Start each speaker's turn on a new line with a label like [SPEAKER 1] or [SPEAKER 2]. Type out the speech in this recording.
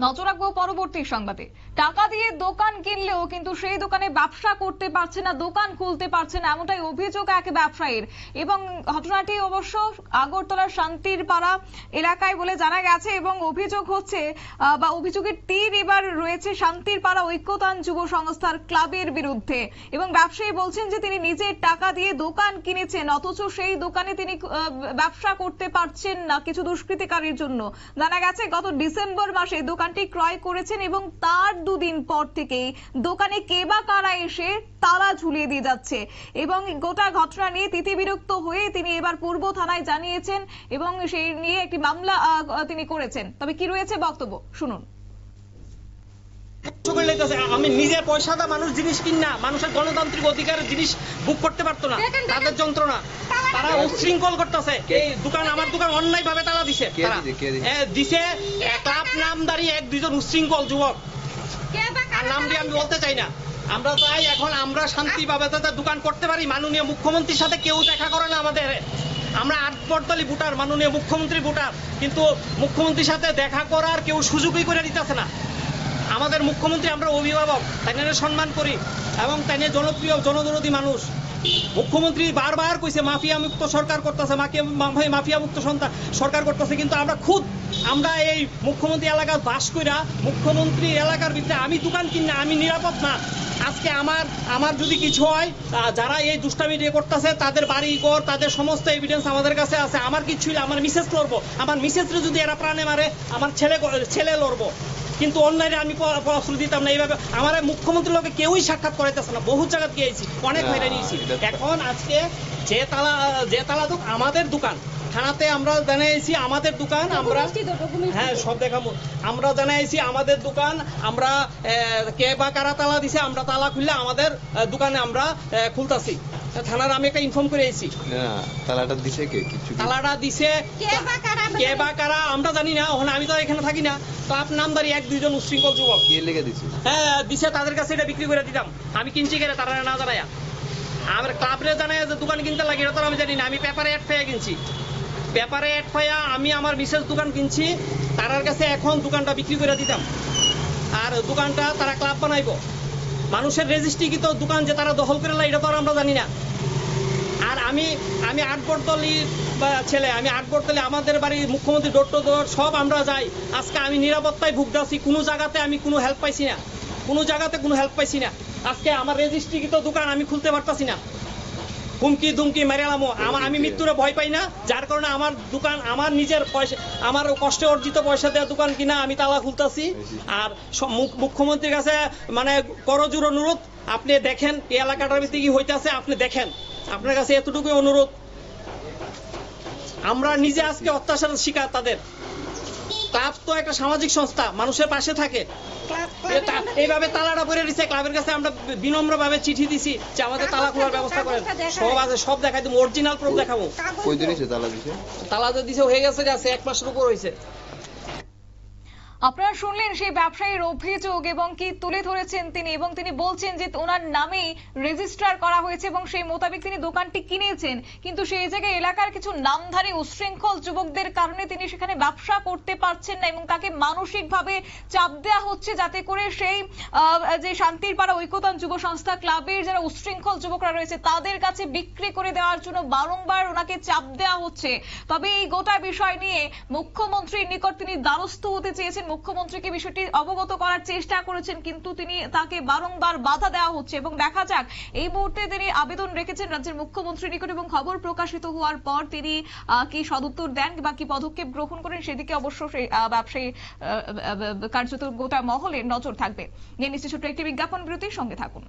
[SPEAKER 1] নজর রাখবো পরবর্তী সংবাদে। টাকা দিয়ে দোকান কিনলেও কিন্তু সেই দোকানে ব্যবসা করতে পারছে না, দোকান খুলতে পারছে না, এমনটাই অভিযোগ এক ব্যবসায়ীর। এবং ঘটনাটি অবশ্য আগরতলার শান্তির পাড়া এলাকায় বলে জানা গেছে এবং অভিযোগ হচ্ছে বা অভিযোগের তীর এবার রয়েছে শান্তির পাড়া ঐক্যতান যুব সংস্থার ক্লাবের বিরুদ্ধে। এবং ব্যবসায়ী বলছেন যে তিনি নিজের টাকা দিয়ে দোকান কিনেছেন, অথচ সেই দোকানে তিনি ব্যবসা করতে পারছেন না কিছু দুষ্কৃতিকারীর জন্য। জানা গেছে গত ডিসেম্বর মাসে দোকানটি ক্রয় করেছেন এবং তার দুদিন পর থেকেই দোকানে কে বা কারা এসে তালা ঝুলিয়ে দিয়ে যাচ্ছে। এবং গোটা ঘটনা নিয়ে তিতিবিরক্ত হয়ে তিনি এবার পূর্ব থানায় জানিয়েছেন এবং সেই নিয়ে একটি মামলা তিনি করেছেন। তবে কি রয়েছে বক্তব্য শুনুন।
[SPEAKER 2] আমি নিজের পয়সাটা মানুষ জিনিস কিনা, মানুষের গণতান্ত্রিক অধিকারের জিনিস বুক করতে পারতো না, তাদের যন্ত্রণা, তারা উচ্ছৃঙ্খল করতেছে। এই দোকান, আমার দোকান অন্যায় ভাবে তালা দিছে, দিছে ক্লাব নামদারি এক দুইজন উচ্ছৃঙ্খল যুবক, আর নাম দিয়ে আমি বলতে চাই না। আমরা চাই এখন আমরা শান্তিভাবে দোকান করতে পারি। মাননীয় মুখ্যমন্ত্রীর সাথে কেউ দেখা করে না আমাদের। আমরা ৮ বটতলি ভোটার, মাননীয় মুখ্যমন্ত্রী ভোটার, কিন্তু মুখ্যমন্ত্রীর সাথে দেখা করার কেউ সুযোগই করে দিতেছে না। আমাদের মুখ্যমন্ত্রী, আমরা অভিভাবক, তাই সম্মান করি এবং তাই জনপ্রিয় জনদরদী মানুষ। মুখ্যমন্ত্রী বারবার কইছে মাফিয়া মুক্ত সরকার করতেছে, মাফিয়া মুক্ত সরকার করতেছে, কিন্তু আমরা এই মুখ্যমন্ত্রী এলাকার বাস কইরা মুখ্যমন্ত্রী এলাকার ভিতরে আমি দোকান কিনা আমি নিরাপদ না। আজকে আমার যদি কিছু হয়, যারা এই দুষ্টামি করতেছে তাদের বাড়ি ঘর, তাদের সমস্ত এভিডেন্স আমাদের কাছে আছে। আমার কিছু আমার মিসেস লড়বো, আমার মিসেসরে যদি এরা প্রাণে মারে আমার ছেলে লড়বো, কিন্তু অন্যায় আমি প্রশ্রয় দিতাম না। এইভাবে আমার মুখ্যমন্ত্রীর লোকে কেউই সাক্ষাৎ করাইতেছে না, বহু জায়গা গিয়েছি, অনেক মেরে নিয়েছি। এখন আজকে যে তালা আমাদের দোকান, থানাতে আমরা জানাইছি আমাদের দোকান, আমরা হ্যাঁ সব দেখাবো, আমরা জানাইছি আমাদের দোকান, আমরা কে বা কারা তালা দিছে, আমরা তালা খুললে আমাদের দোকানে আমরা খুলতাছি। থানার আমি একটা ইনফর্ম করে এসেছি।
[SPEAKER 3] তালাটা দিছে কে?
[SPEAKER 2] তালাটা দিছে কে বা কারা আমরা জানি না, ওখানে আমি তো এখানে থাকি না। ক্লাব নামদারি এক দুইজন উচ্ছৃঙ্খল যুবক হ্যাঁ দিছে, তাদের কাছে এটা বিক্রি করে দিতাম। আমি কিনছি কেন তারা না জানাইয়া, আমার ক্লাবরে জানাই যে দোকান কিনতে লাগে, এটা তো আমি জানি না। আমি পেপারে অ্যাড পাইয়া কিনছি, পেপারে অ্যাড পাইয়া আমি আমার বিশেষ দোকান কিনছি, তার কাছে এখন দোকানটা বিক্রি করে দিতাম। আর দোকানটা তারা ক্লাব বানাইবো, মানুষের রেজিস্ট্রিকৃত দোকান যে তারা দখল করে এটা তো আমরা জানি না। আর আমি ৮ বটতলির ছেলে, আমি ৮ বটতলি, আমাদের বাড়ি মুখ্যমন্ত্রী ডোর টু ডোর সব আমরা যাই। আজকে আমি নিরাপত্তায় ভুগতেছি, কোনো জায়গাতে আমি কোনো হেল্প পাইছি না, কোনো জায়গাতে কোনো হেল্প পাইছি না। আজকে আমার রেজিস্ট্রিকৃত দোকান আমি খুলতে পারতাছি না, হুমকি দুমকি মেরেলামো। আমি মৃত্যুরে ভয় পাই না, যার কারণে আমার দোকান, আমার নিজের পয়সা, আমার কষ্টে অর্জিত পয়সা দেওয়া দোকান কিনা আমি তালা খুলতাছি। আর মুখ্যমন্ত্রীর কাছে মানে করজোর অনুরোধ, আপনি দেখেন এই এলাকাটার ভিতরে কি হইতেছে, আপনি দেখেন, আপনার কাছে এতটুকু অনুরোধ। আমরা নিজে আজকে অত্যাচারের শিকার তাদের। ক্লাব তো একটা সামাজিক সংস্থা, মানুষের পাশে থাকে, এইভাবে তালাটা করে দিচ্ছে। ক্লাবের কাছে আমরা বিনম্র ভাবে চিঠি দিছি যে আমাদের তালা খোলার ব্যবস্থা করেন, সব আছে, সব দেখাই দেবো, অরিজিনাল প্রুফ দেখাবো। তালা দিছে হয়ে গেছে 1 মাসের উপর হয়েছে।
[SPEAKER 1] আপনারা শুনলেন সেই ব্যবসায়ীর অভিযোগ এবং কি তুলে ধরেছেন তিনি, এবং তিনি বলছেন যে ওনার নামেই রেজিস্ট্রার করা হয়েছে এবং সেই মোতাবেক তিনি দোকানটি কিনেছেন, কিন্তু সেই জায়গায় এলাকার কিছু নামধারী উচ্ছৃঙ্খল যুবকদের কারণে তিনি সেখানে ব্যবসা করতে পারছেন না এবং তাকে মানসিকভাবে চাপ দেওয়া হচ্ছে, যাতে করে সেই যে শান্তির পাড়া ঐক্যতান যুব সংস্থা ক্লাবের যারা উচ্ছৃঙ্খল যুবকরা রয়েছে তাদের কাছে বিক্রি করে দেওয়ার জন্য বারংবার ওনাকে চাপ দেওয়া হচ্ছে। তবে এই গোটা বিষয় নিয়ে মুখ্যমন্ত্রীর নিকট তিনি দ্বারস্থ হতে চেয়েছেন, মুখ্যমন্ত্রীকে বিষয়টি অবগত করার চেষ্টা করেছেন, কিন্তু তাকে বারংবার বাধা দেওয়া হচ্ছে। এবং দেখা যাক, এই মুহূর্তে তিনি আবেদন রেখেছেন রাজ্যের মুখ্যমন্ত্রীর নিকট এবং খবর প্রকাশিত হওয়ার পর তিনি কি সদুত্তর দেন বা কি পদক্ষেপ গ্রহণ করেন সেদিকে অবশ্য সেই ব্যবসায়ী কার্যত গোটা মহলের নজর থাকবে। নিয়ে নিশ্চয় ছোট্ট একটি বিজ্ঞাপন বিরতির সঙ্গে থাকুন।